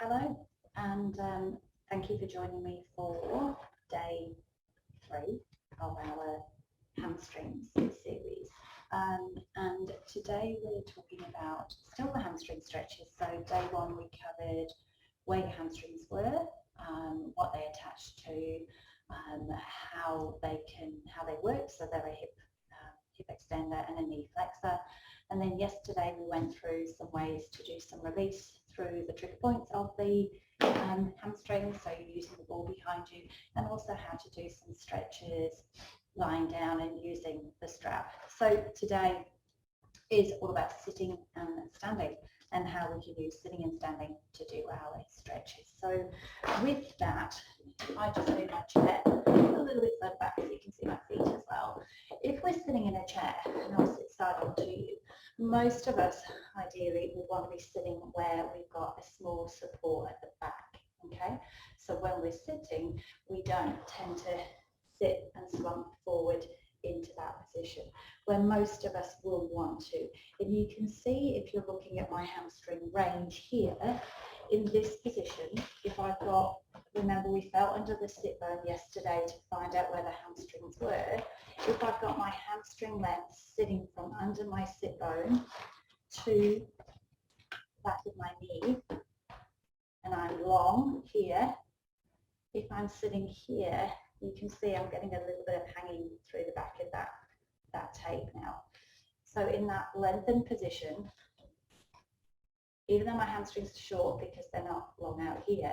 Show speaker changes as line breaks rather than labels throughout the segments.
Hello, and thank you for joining me for day 3 of our hamstrings series. And today we're talking about still the hamstring stretches. So day 1 we covered where your hamstrings were, what they attach to, how they work. So they're a hip extender and a knee flexor. And then yesterday we went through some ways to do some release through the trigger points of the hamstrings, so you're using the ball behind you, and also how to do some stretches lying down and using the strap. So today is all about sitting and standing, and how we can use sitting and standing to do our stretches. So with that, I just move my chair a little bit further back so you can see my feet as well. If we're sitting in a chair, and I'll sit side on to you, most of us ideally would want to be sitting where we've got a small support at the back, okay? So when we're sitting, we don't tend to sit and slump forward into that position, where most of us will want to. And you can see, if you're looking at my hamstring range here, in this position, if I've got, remember we felt under the sit bone yesterday to find out where the hamstrings were, if I've got my hamstring length sitting from under my sit bone to back of my knee, and I'm long here, if I'm sitting here, you can see I'm getting a little bit of hanging through the back of that tape now. So in that lengthened position, even though my hamstrings are short because they're not long out here,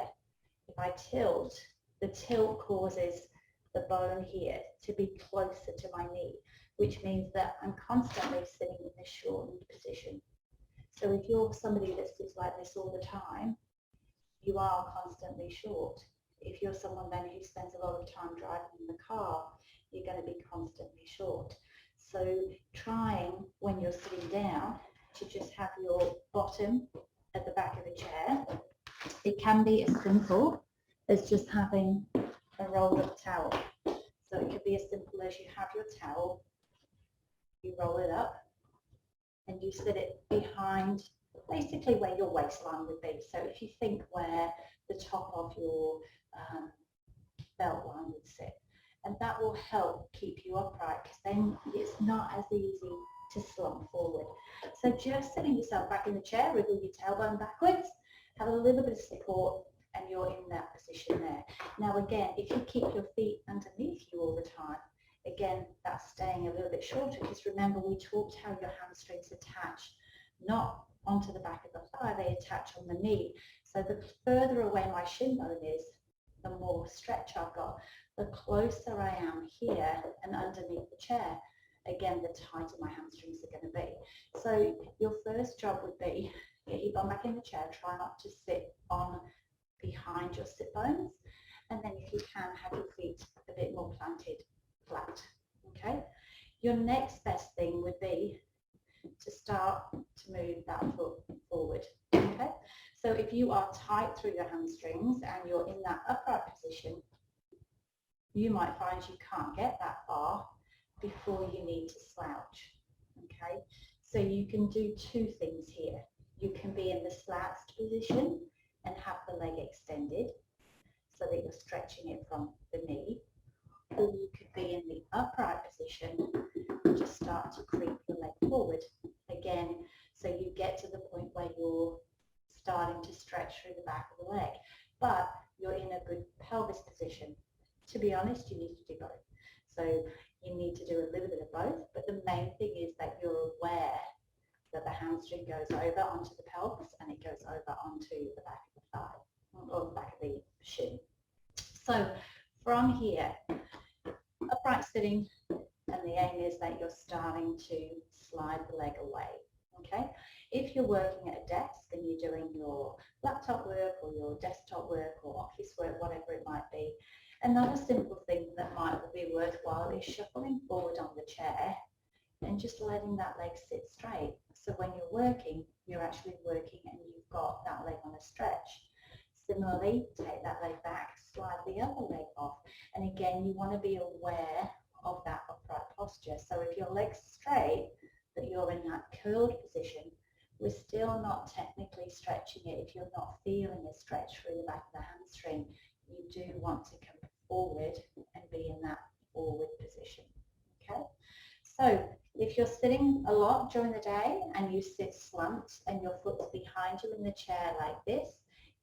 if I tilt, the tilt causes the bone here to be closer to my knee, which means that I'm constantly sitting in this shortened position. So if you're somebody that sits like this all the time, you are constantly short. If you're someone then who spends a lot of time driving in the car, you're going to be constantly short. So trying, when you're sitting down, to just have your bottom at the back of the chair. It can be as simple as just having a rolled up towel. So it could be as simple as you have your towel, you roll it up, and you sit it behind basically where your waistline would be. So if you think where the top of your belt line would sit, and that will help keep you upright, because then it's not as easy to slump forward. So just sitting yourself back in the chair, wiggle your tailbone backwards, have a little bit of support, and you're in that position there. Now again, if you keep your feet underneath you all the time, again, that's staying a little bit shorter, because remember we talked how your hamstrings attach not onto the back of the thigh, they attach on the knee. So the further away my shin bone is, the more stretch I've got, the closer I am here and underneath the chair, again, the tighter my hamstrings are going to be. So your first job would be, get your bum back in the chair, try not to sit on behind your sit bones, and then if you can, have your feet a bit more planted flat, okay? Your next best thing would be to start to move that foot forward, okay? So if you are tight through your hamstrings and you're in that upright position, you might find you can't get that far before you need to slouch, okay? So you can do 2 things here. You can be in the slouched position and have the leg extended so that you're stretching it from the knee, or you could be in the upright position and just start to creep the leg forward again, so you get to the point where you're starting to stretch through the back of the leg, but you're in a good pelvis position. To be honest, you need to do both. So you need to do a little bit of both, but the main thing is that you're aware that the hamstring goes over onto the pelvis and it goes over onto the back of the thigh, or the back of the shin. So from here, upright sitting, and the aim is that you're starting to slide the leg away, okay? If you're working at a desk and you're doing your laptop work or your desktop work or office work, whatever it might be, another simple thing that might be worthwhile is shuffling forward on the chair and just letting that leg sit straight. So when you're working, you're actually working and you've got that leg on a stretch. Similarly, take that leg back, slide the other leg off. And again, you want to be aware of that upright posture. So if your leg's straight, that you're in that curled position we're still not technically stretching it. If you're not feeling a stretch through the back of the hamstring, you do want to come forward and be in that forward position. Okay, so if you're sitting a lot during the day and you sit slumped and your foot's behind you in the chair like this,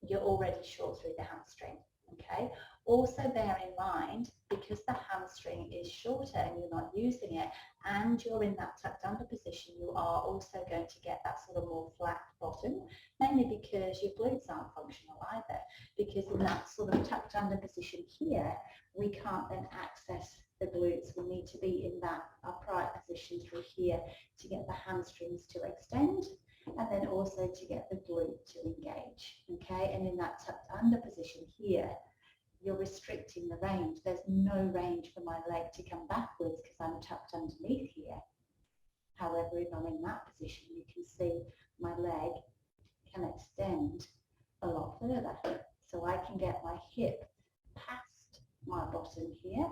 you're already short through the hamstring. Okay, also bear in mind, because the hamstring is shorter and you're not using it and you're in that tucked under position, you are also going to get that sort of more flat bottom, mainly because your glutes aren't functional either, because in that sort of tucked under position here, we can't then access the glutes. We need to be in that upright position through here to get the hamstrings to extend, and then also to get the glute to engage. Okay, and in that tucked under position here, you're restricting the range. There's no range for my leg to come backwards because I'm tucked underneath here. However, if I'm in that position, you can see my leg can extend a lot further. So I can get my hip past my bottom here.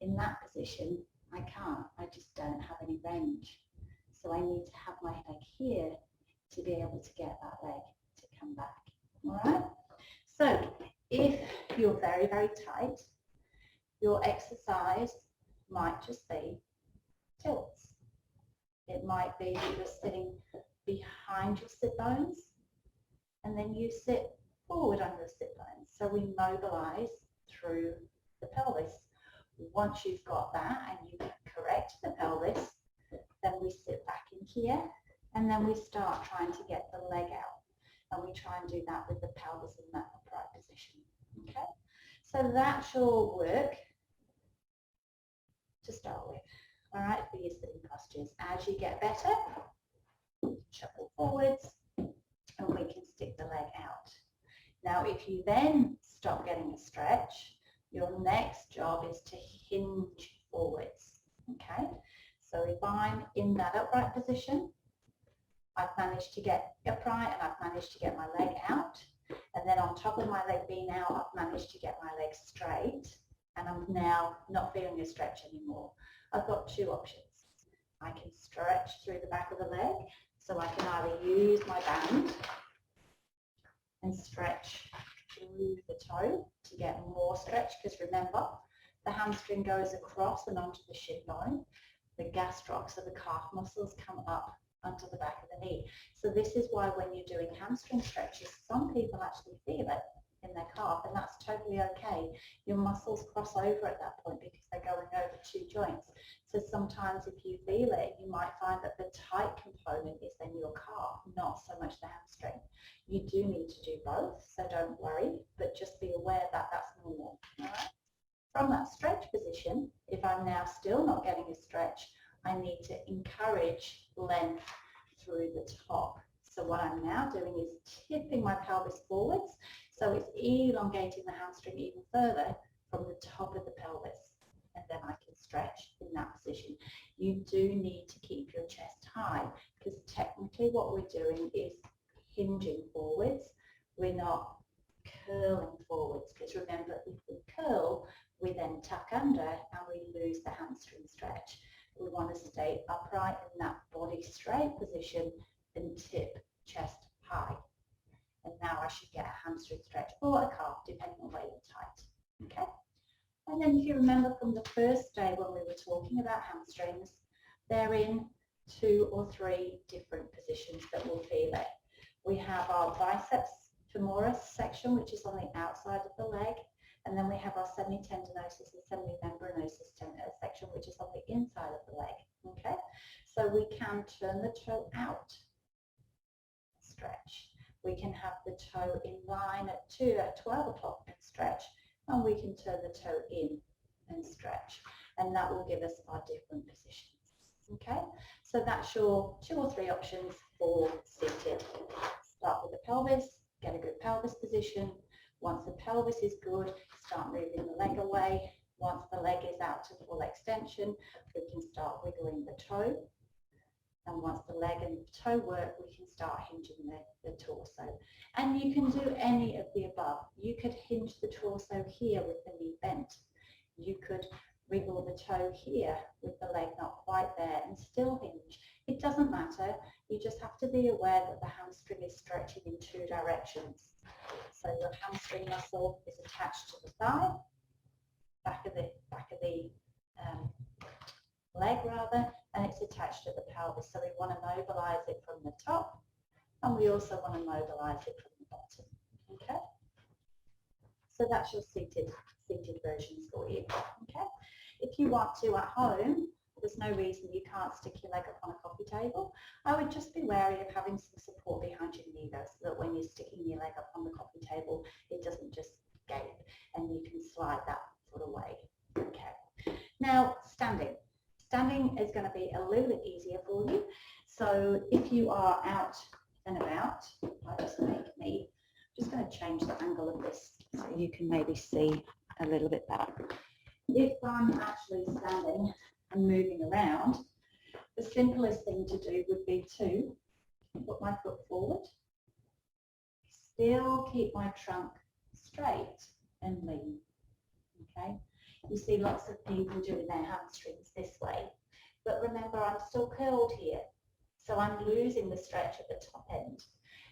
In that position, I can't. I just don't have any range. So I need to have my leg here to be able to get that leg to come back. All right? So if you're very, very tight, your exercise might just be tilts. It might be that you're sitting behind your sit bones and then you sit forward on your sit bones. So we mobilize through the pelvis. Once you've got that and you correct the pelvis, then we sit back in here and then we start trying to get the leg out. And we try and do that with the pelvis in that upright position. Okay, so that's your work to start with. All right, for your sitting postures. As you get better, shuffle forwards and we can stick the leg out. Now, if you then stop getting a stretch, your next job is to hinge forwards. Okay, so if I'm in that upright position, I've managed to get upright and I've managed to get my leg out. And then on top of my leg being out, I've managed to get my leg straight. And I'm now not feeling a stretch anymore. I've got two options. I can stretch through the back of the leg. So I can either use my band and stretch through the toe to get more stretch. Because remember, the hamstring goes across and onto the shin bone. The gastrocs, or the calf muscles, come up onto the back of the knee. So this is why when you're doing hamstring stretches, some people actually feel it in their calf, and that's totally okay. Your muscles cross over at that point because they're going over two joints. So sometimes if you feel it, you might find that the tight component is then your calf, not so much the hamstring. You do need to do both, so don't worry, but just be aware that that's normal. All right? From that stretch position, if I'm now still not getting a stretch, I need to encourage length through the top. So what I'm now doing is tipping my pelvis forwards, so it's elongating the hamstring even further from the top of the pelvis. And then I can stretch in that position. You do need to keep your chest high, because technically what we're doing is hinging forwards. We're not curling forwards, because remember, if we curl, we then tuck under and we lose the hamstring stretch. We want to stay upright in that body straight position and tip chest high. And now I should get a hamstring stretch or a calf, depending on where you're tight. Okay? And then if you remember from the first day when we were talking about hamstrings, they're in 2 or 3 different positions that we'll feel it. We have our biceps femoris section, which is on the outside of the leg. And then we have our semitendinosus and semimembranosus section, which is on the inside of the leg. Okay, so we can turn the toe out, stretch. We can have the toe in line at 12 o'clock and stretch, and we can turn the toe in and stretch, and that will give us our different positions. Okay, so that's your 2 or 3 options for seated. Start with the pelvis, get a good pelvis position. Once the pelvis is good, start moving the leg away. Once the leg is out to full extension, we can start wiggling the toe. And once the leg and the toe work, we can start hinging the torso. And you can do any of the above. You could hinge the torso here with the knee bent. You could wiggle the toe here with the leg not quite there and still hinge. It doesn't matter. You just have to be aware that the hamstring is stretching in two directions. So your hamstring muscle is attached to the thigh, back of the leg rather, and it's attached to the pelvis. So we want to mobilize it from the top, and we also want to mobilize it from the bottom. Okay. So that's your seated versions for you. Okay. If you want to at home, there's no reason you can't stick your leg up on a coffee table. I would just be wary of having some support behind your knee though, so that when you're sticking your leg up on the coffee table, it doesn't just gape and you can slide that foot away. Okay. Now, standing. Standing is going to be a little bit easier for you. So if you are out and about, I just going to change the angle of this so you can maybe see a little bit better. If I'm actually standing and moving around, the simplest thing to do would be to put my foot forward, still keep my trunk straight and lean. Okay, you see lots of people doing their hamstrings this way, but remember I'm still curled here, so I'm losing the stretch at the top end.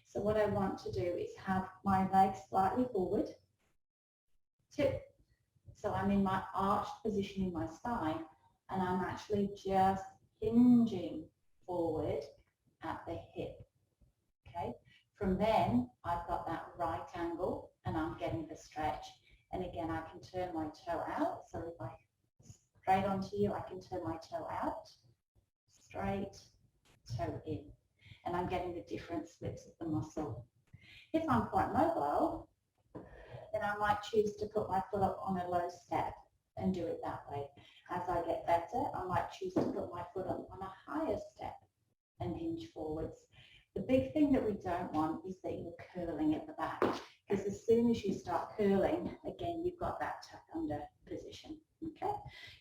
So what I want to do is have my legs slightly forward, tip, so I'm in my arched position in my spine, and I'm actually just hinging forward at the hip. Okay, from then I've got that right angle and I'm getting the stretch. And again, I can turn my toe out. So if I straight onto you, I can turn my toe out, straight, toe in. And I'm getting the different splits of the muscle. If I'm quite mobile, then I might choose to put my foot up on a low step and do it that way. As I get better, I might choose to put my foot up on a higher step and hinge forwards. The big thing that we don't want is that you're curling at the back, because as soon as you start curling, again, you've got that tuck under position. Okay,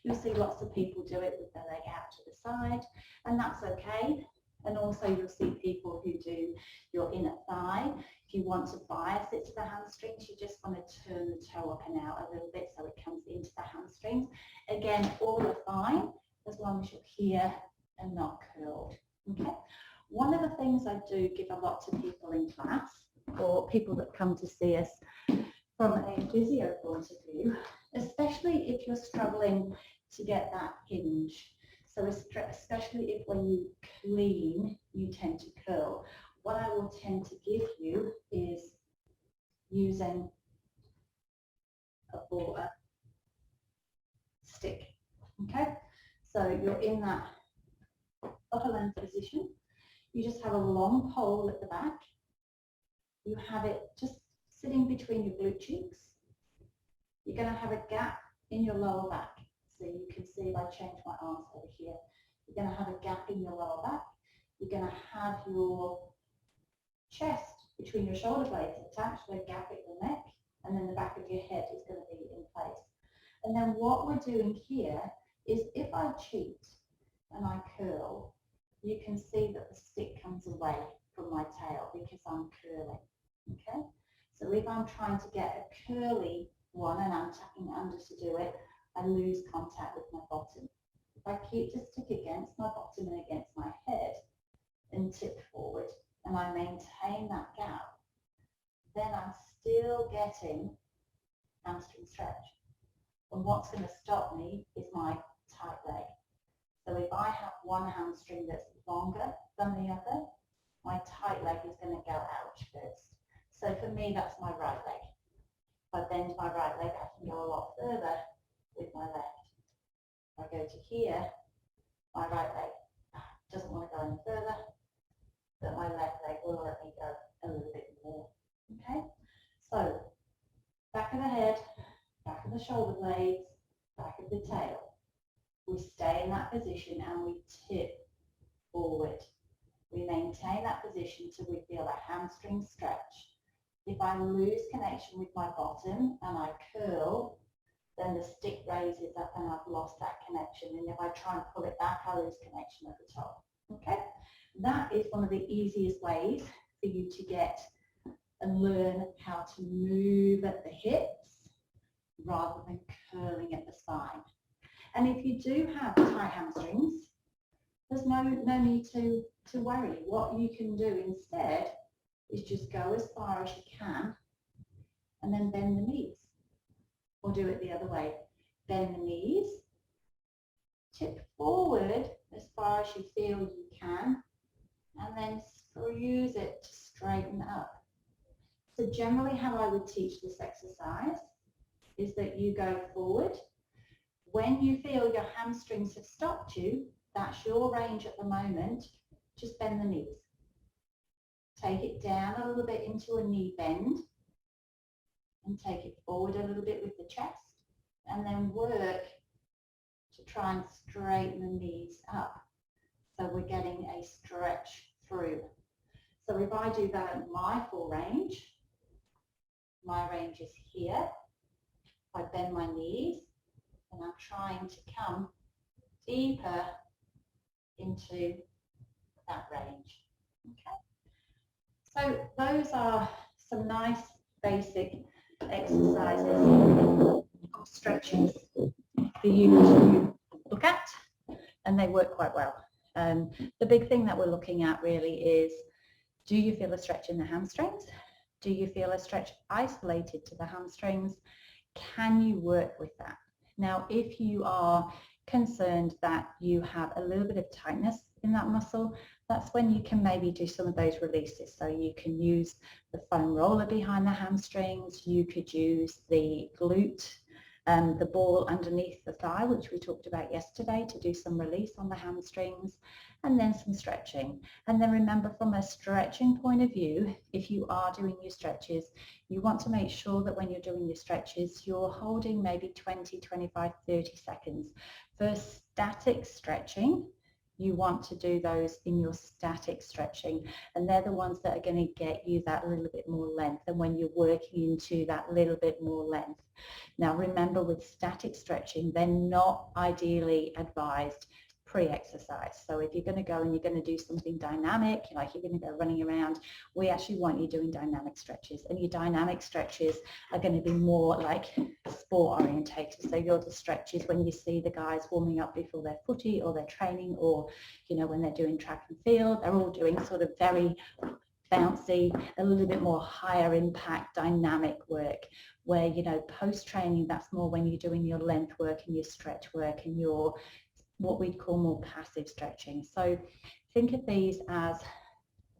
you'll see lots of people do it with their leg out to the side, and that's okay. And also you'll see people who do your inner thigh. If you want to bias it to the hamstrings, you just want to turn the toe up and out a little bit so it comes into the hamstrings. Again, all are fine as long as you're here and not curled. Okay. One of the things I do give a lot to people in class, or people that come to see us from a physio point of view, especially if you're struggling to get that hinge. So especially if when you clean, you tend to curl. What I will tend to give you is using a stick. Okay, so you're in that upper length position. You just have a long pole at the back. You have it just sitting between your glute cheeks. You're going to have a gap in your lower back. So you can see if I change my arms over here, you're going to have a gap in your lower back. You're going to have your chest between your shoulder blades attached to a gap at your neck, and then the back of your head is going to be in place. And then what we're doing here is if I cheat and I curl, you can see that the stick comes away from my tail because I'm curling. Okay? So if I'm trying to get a curly one and I'm tucking under to do it, I lose contact with my bottom. If I keep the stick against my bottom and against my head and tip forward and I maintain that gap, then I'm still getting hamstring stretch. And what's going to stop me is my tight leg. So if I have one hamstring that's longer than the other, my tight leg is going to go out first. So for me, that's my right leg. If I bend my right leg, I can go a lot further with my left. If I go to here, my right leg doesn't want to go any further, but my left leg will let me go a little bit more. Okay? So, back of the head, back of the shoulder blades, back of the tail. We stay in that position and we tip forward. We maintain that position till we feel a hamstring stretch. If I lose connection with my bottom and I curl, then the stick raises up and I've lost that connection. And if I try and pull it back, I lose connection at the top. Okay? That is one of the easiest ways for you to get and learn how to move at the hips rather than curling at the spine. And if you do have tight hamstrings, there's no need to worry. What you can do instead is just go as far as you can and then bend the knees. Or do it the other way. Bend the knees, tip forward as far as you feel you can, and then use it to straighten up. So generally how I would teach this exercise is that you go forward. When you feel your hamstrings have stopped you, that's your range at the moment, just bend the knees. Take it down a little bit into a knee bend and take it forward a little bit with the chest, and then work to try and straighten the knees up. So we're getting a stretch through. So if I do that at my full range, my range is here. I bend my knees and I'm trying to come deeper into that range. Okay. So those are some nice basic exercises or stretches for you to look at, and they work quite well. The big thing that we're looking at really is, do you feel a stretch in the hamstrings? Do you feel a stretch isolated to the hamstrings? Can you work with that? Now, if you are concerned that you have a little bit of tightness in that muscle, that's when you can maybe do some of those releases. So you can use the foam roller behind the hamstrings, you could use the glute, the ball underneath the thigh, which we talked about yesterday, to do some release on the hamstrings, and then some stretching. And then remember, from a stretching point of view, if you are doing your stretches, you want to make sure that when you're doing your stretches, you're holding maybe 20, 25, 30 seconds. For static stretching, you want to do those in your static stretching, and they're the ones that are going to get you that little bit more length, and when you're working into that little bit more length. Now remember, with static stretching, they're not ideally advised pre-exercise. So if you're going to go and you're going to do something dynamic, like you're going to go running around, we actually want you doing dynamic stretches, and your dynamic stretches are going to be more like sport orientated. So you're the stretches when you see the guys warming up before their footy or their training, or when they're doing track and field, they're all doing sort of very bouncy, a little bit more higher impact dynamic work, where post training, that's more when you're doing your length work and your stretch work and your what we'd call more passive stretching. So think of these as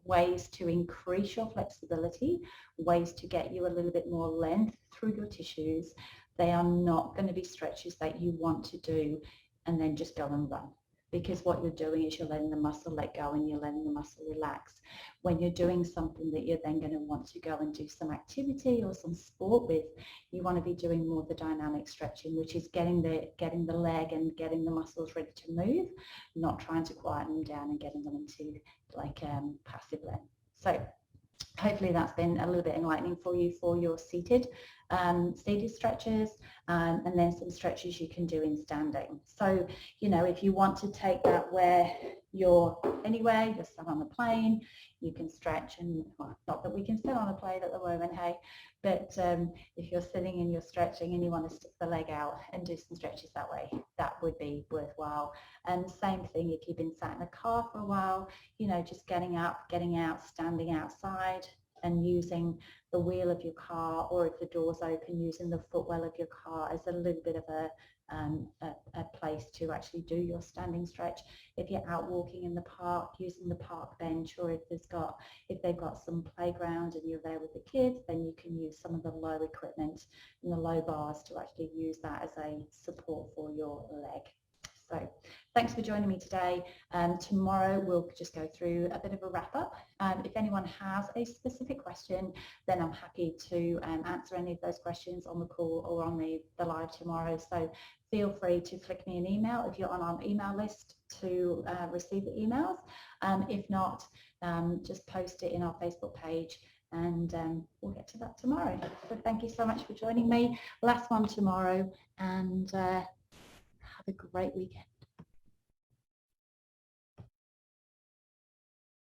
ways to increase your flexibility, ways to get you a little bit more length through your tissues. They are not going to be stretches that you want to do and then just go and run, because what you're doing is you're letting the muscle let go and you're letting the muscle relax. When you're doing something that you're then going to want to go and do some activity or some sport with, you want to be doing more of the dynamic stretching, which is getting the leg and getting the muscles ready to move, not trying to quieten them down and getting them into like passive length. So hopefully that's been a little bit enlightening for you for your seated stretches, and then some stretches you can do in standing. So if you want to take that where you're anywhere, you're sat on a plane, you can stretch, and well, not that we can sit on a plane at the moment, hey, but if you're sitting and you're stretching and you want to stick the leg out and do some stretches that way, that would be worthwhile. And same thing if you've been sat in a car for a while, just getting up, getting out, standing outside and using the wheel of your car, or if the door's open, using the footwell of your car as a little bit of a place to actually do your standing stretch. If you're out walking in the park, using the park bench, or if they've got some playground and you're there with the kids, then you can use some of the low equipment and the low bars to actually use that as a support for your leg. So thanks for joining me today. Tomorrow we'll just go through a bit of a wrap up. If anyone has a specific question, then I'm happy to answer any of those questions on the call or on the live tomorrow. So feel free to flick me an email if you're on our email list to receive the emails. If not, just post it in our Facebook page, and we'll get to that tomorrow. So thank you so much for joining me. Last one tomorrow, and have a great weekend.